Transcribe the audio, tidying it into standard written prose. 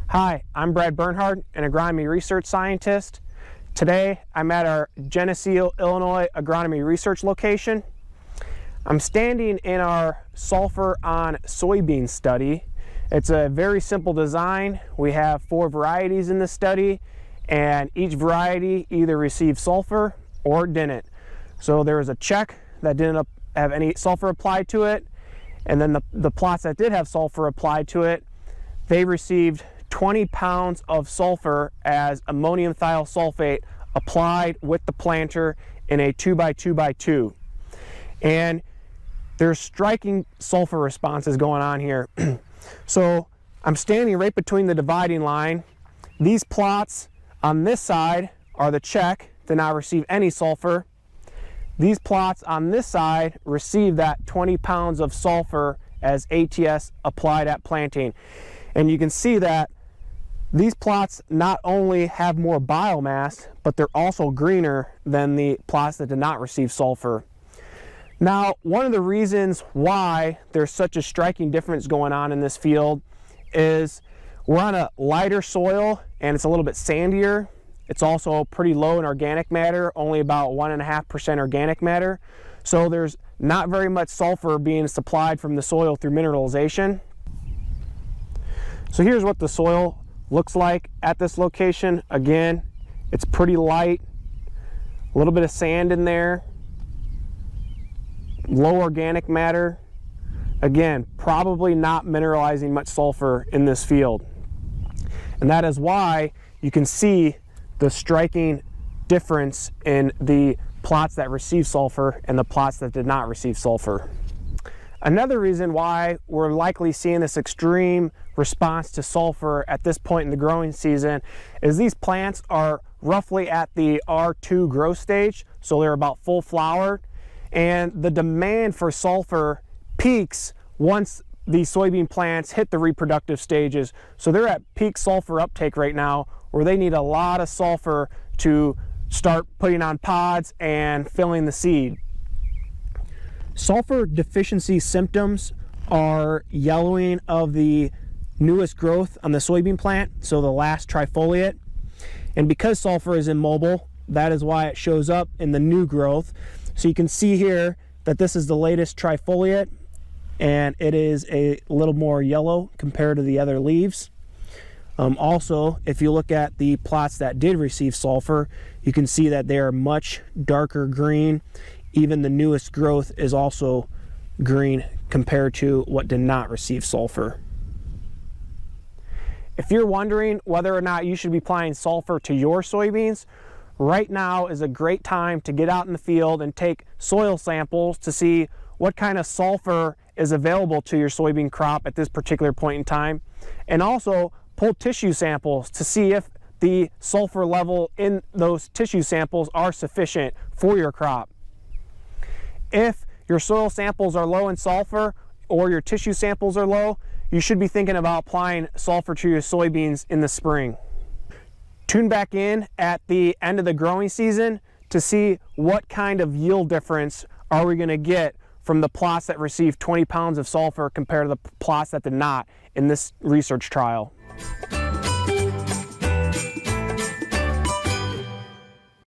Hi, I'm Bernhard, an Agronomy Research Scientist. Today, I'm at our Geneseo, Illinois Agronomy Research location. I'm standing in our sulfur on soybean study. It's a very simple design. We have 4 varieties in this study, and each variety either received sulfur or didn't. So there was a check that didn't have any sulfur applied to it, and then the plots that did have sulfur applied to it, they received 20 pounds of sulfur as ammonium thiosulfate applied with the planter in a 2x2x2. And there's striking sulfur responses going on here. So I'm standing right between the dividing line. These plots on this side are the check, did not receive any sulfur. These plots on this side receive that 20 pounds of sulfur as ATS applied at planting. And you can see that these plots not only have more biomass, but they're also greener than the plots that did not receive sulfur. Now, one of the reasons why there's such a striking difference going on in this field is we're on a lighter soil and it's a little bit sandier. It's also pretty low in organic matter, only about 1.5% organic matter. So there's not very much sulfur being supplied from the soil through mineralization. So here's what the soil looks like at this location. Again, it's pretty light, a little bit of sand in there, low organic matter. Again, probably not mineralizing much sulfur in this field. And that is why you can see the striking difference in the plots that receive sulfur and the plots that did not receive sulfur. Another reason why we're likely seeing this extreme response to sulfur at this point in the growing season is these plants are roughly at the R2 growth stage, so they're about full flowered, and the demand for sulfur peaks once the soybean plants hit the reproductive stages. So they're at peak sulfur uptake right now, where they need a lot of sulfur to start putting on pods and filling the seed. Sulfur deficiency symptoms are yellowing of the newest growth on the soybean plant, so the last trifoliate. And because sulfur is immobile, that is why it shows up in the new growth. So you can see here that this is the latest trifoliate, and it is a little more yellow compared to the other leaves. Also, if you look at the plots that did receive sulfur, you can see that they are much darker green. Even the newest growth is also green compared to what did not receive sulfur. If you're wondering whether or not you should be applying sulfur to your soybeans, right now is a great time to get out in the field and take soil samples to see what kind of sulfur is available to your soybean crop at this particular point in time, and also pull tissue samples to see if the sulfur level in those tissue samples are sufficient for your crop. If your soil samples are low in sulfur or your tissue samples are low, you should be thinking about applying sulfur to your soybeans in the spring. Tune back in at the end of the growing season to see what kind of yield difference are we going to get from the plots that received 20 pounds of sulfur compared to the plots that did not in this research trial.